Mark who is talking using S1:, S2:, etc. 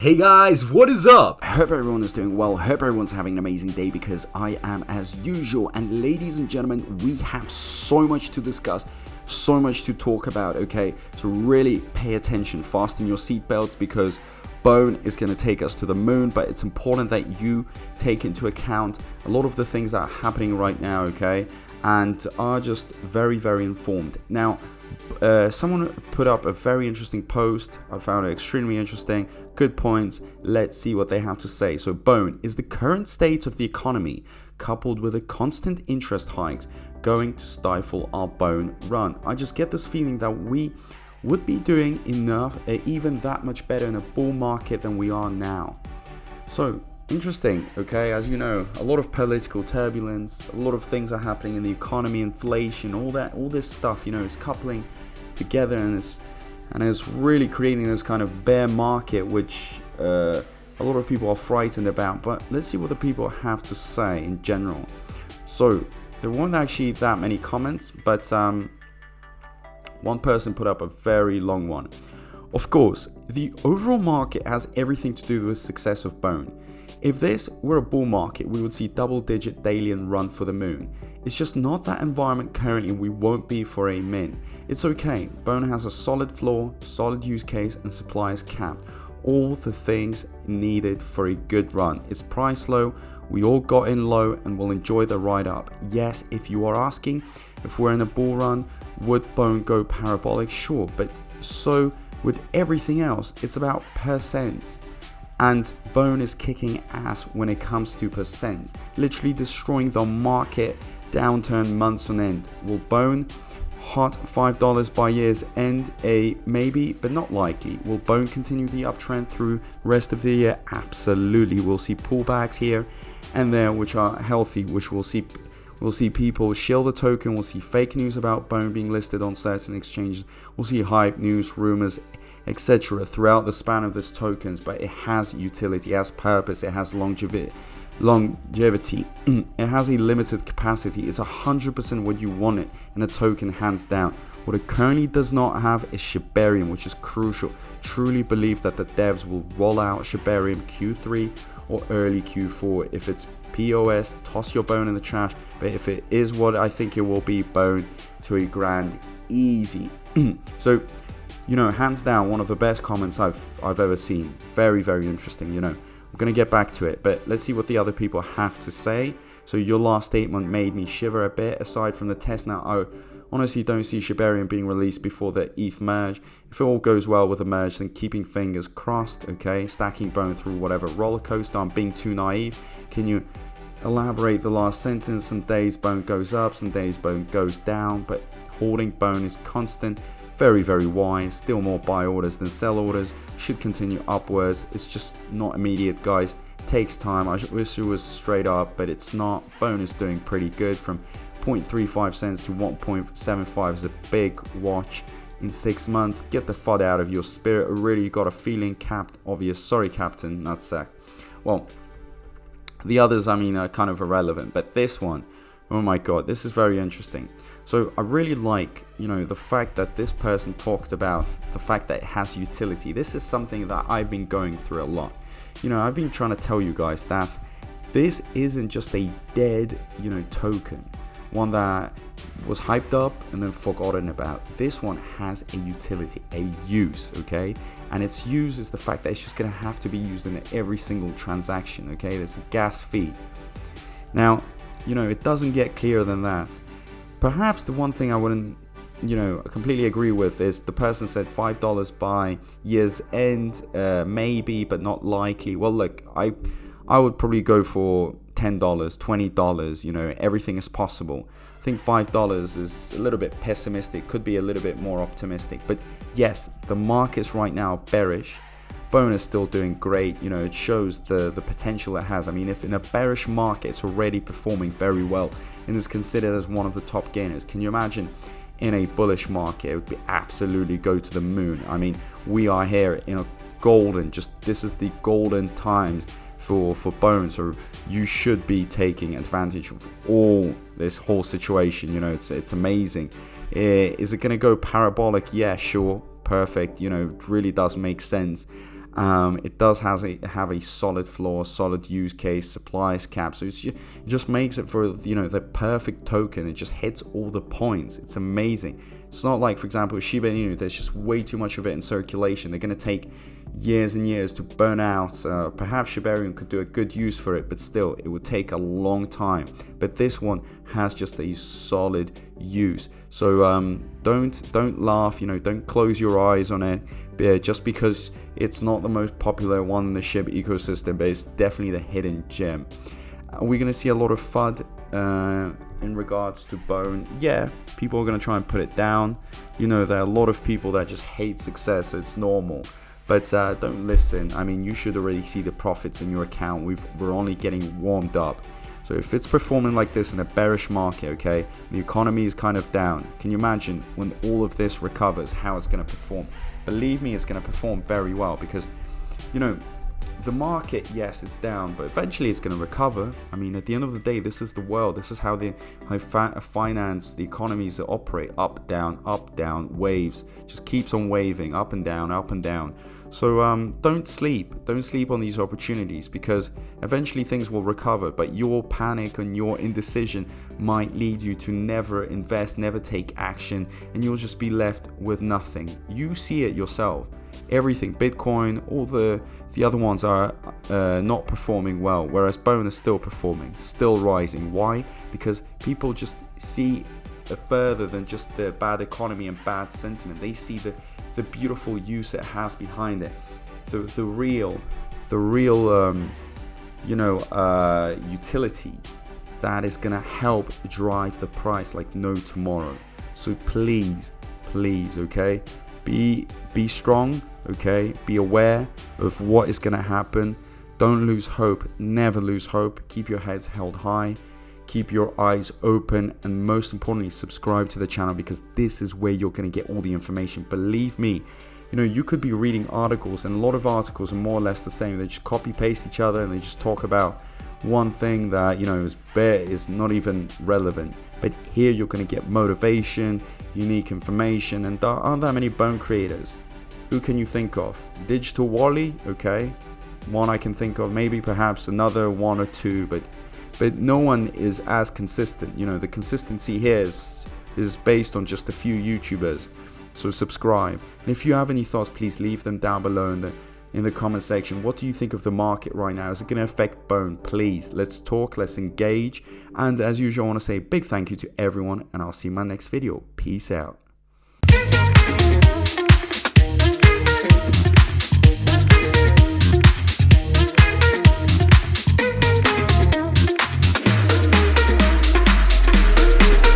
S1: Hey guys, what is up?
S2: Hope everyone is doing well. Hope everyone's having an amazing day because I am as usual. And ladies and gentlemen, we have so much to discuss, so much to talk about, okay? So really pay attention, fasten your seatbelts because Bone is going to take us to the moon, but it's important that you take into account a lot of the things that are happening right now, okay? And are just very, very informed. Now, someone put up a very interesting post. I found it extremely interesting. Good points. Let's see what they have to say. So, Bone, is the current state of the economy, coupled with the constant interest hikes, going to stifle our Bone run? I just get this feeling that we would be doing enough, even that much better in a bull market than we are now. So, interesting, okay? As you know, a lot of political turbulence, a lot of things are happening in the economy, inflation, all this stuff, you know, is coupling together and it's really creating this kind of bear market, which a lot of people are frightened about. But let's see what the people have to say in general. So there weren't actually that many comments, but one person put up a very long one. Of course, the overall market has everything to do with the success of Bone. If this were a bull market, we would see double-digit daily and run for the moon. It's just not that environment currently, and we won't be for a min. It's okay. Bone has a solid floor, solid use case, and supply is capped. All the things needed for a good run. It's priced low. We all got in low and will enjoy the ride up. Yes, if you are asking if we're in a bull run, would Bone go parabolic? Sure, but so with everything else, it's about percents. And Bone is kicking ass when it comes to percents, literally destroying the market downturn months on end. Will Bone hot $5 by year's end? A maybe, but not likely. Will Bone continue the uptrend through the rest of the year? Absolutely. We'll see pullbacks here and there, which are healthy, which we'll see people shill the token. We'll see fake news about Bone being listed on certain exchanges. We'll see hype news, rumors, etc. throughout the span of this tokens, but it has utility, it has purpose, it has longevity. It has a limited capacity. It's 100% what you want it in a token, hands down. What it currently does not have is Shibarium, which is crucial. Truly believe that the devs will roll out Shibarium Q3 or early Q4. If it's POS, toss your Bone in the trash. But if it is what I think it will be, Bone to a grand easy. So, you know, hands down, one of the best comments I've ever seen. Very, very interesting, you know. I'm going to get back to it, but let's see what the other people have to say. So your last statement made me shiver a bit. Aside from the test now, I honestly don't see Shibarium being released before the ETH merge. If it all goes well with the merge, then keeping fingers crossed, okay? Stacking Bone through whatever roller coaster. I'm being too naive. Can you elaborate the last sentence? Some days Bone goes up, some days Bone goes down, but holding Bone is constant. Very, very wise. Still more buy orders than sell orders. Should continue upwards. It's just not immediate, guys. Takes time. I wish it was straight up, but it's not. Bone is doing pretty good. From 0.35 cents to 1.75 is a big watch in 6 months. Get the FUD out of your spirit. Already got a feeling capped. Obvious. Sorry, Captain Nutsack. Well, the others, I mean, are kind of irrelevant, but this one, oh my god, this is very interesting. So I really like, you know, the fact that this person talked about the fact that it has utility. This is something that I've been going through a lot. You know, I've been trying to tell you guys that this isn't just a dead, you know, token. One that was hyped up and then forgotten about. This one has a utility, a use, okay? And its use is the fact that it's just going to have to be used in every single transaction, okay? There's a gas fee. Now, you know, it doesn't get clearer than that. Perhaps the one thing I wouldn't, you know, completely agree with is the person said $5 by year's end, maybe, but not likely. Well, look, I would probably go for $10, $20, you know, everything is possible. I think $5 is a little bit pessimistic, could be a little bit more optimistic. But yes, the market's right now bearish. Bone is still doing great, you know, it shows the potential it has. I mean, if in a bearish market it's already performing very well and is considered as one of the top gainers, can you imagine in a bullish market it would be absolutely go to the moon? I mean, we are here in a golden, this is the golden times for Bone, so you should be taking advantage of all this whole situation. You know, it's amazing. Is it going to go parabolic? Yeah, sure, perfect, you know, it really does make sense. It does have a solid floor, solid use case, supplies cap. So it just makes it for, you know, the perfect token. It just hits all the points. It's amazing. It's not like, for example, Shiba Inu, there's just way too much of it in circulation. They're going to take years and years to burn out. Perhaps Shibarium could do a good use for it, but still, it would take a long time. But this one has just a solid use. So don't laugh, you know, don't close your eyes on it. Just because it's not the most popular one in the Shib ecosystem, but it's definitely the hidden gem. We're going to see a lot of FUD in regards to Bone. Yeah, people are going to try and put it down. You know, there are a lot of people that just hate success, so it's normal. But don't listen. I mean, you should already see the profits in your account. We're only getting warmed up. So if it's performing like this in a bearish market, okay, the economy is kind of down. Can you imagine when all of this recovers, how it's going to perform? Believe me, it's going to perform very well because, you know, the market, yes, it's down, but eventually it's going to recover. I mean, at the end of the day, this is the world. This is how finance, the economies operate. Up, down, waves. Just keeps on waving, up and down, up and down. So don't sleep on these opportunities, because eventually things will recover, but your panic and your indecision might lead you to never invest, never take action, and you'll just be left with nothing. You see it yourself. Everything, Bitcoin, all the other ones are not performing well, whereas Bone is still performing, still rising. Why? Because people just see further than just the bad economy and bad sentiment. They see the beautiful use it has behind it, the real utility that is gonna help drive the price like no tomorrow. So please, okay, be strong, okay, be aware of what is gonna happen. Don't lose hope, never lose hope. Keep your heads held high, keep your eyes open, and most importantly, subscribe to the channel, because this is where you're going to get all the information. Believe me, you know, you could be reading articles, and a lot of articles are more or less the same. They just copy paste each other, and they just talk about one thing that, you know, is not even relevant. But here you're going to get motivation, unique information, and there aren't that many Bone creators. Who can you think of? Digital Wally, okay, one I can think of, maybe perhaps another one or two, but no one is as consistent. You know, the consistency here is based on just a few YouTubers. So subscribe. And if you have any thoughts, please leave them down below in the comment section. What do you think of the market right now? Is it going to affect Bone? Please, let's talk, let's engage. And as usual, I want to say a big thank you to everyone, and I'll see you in my next video. Peace out.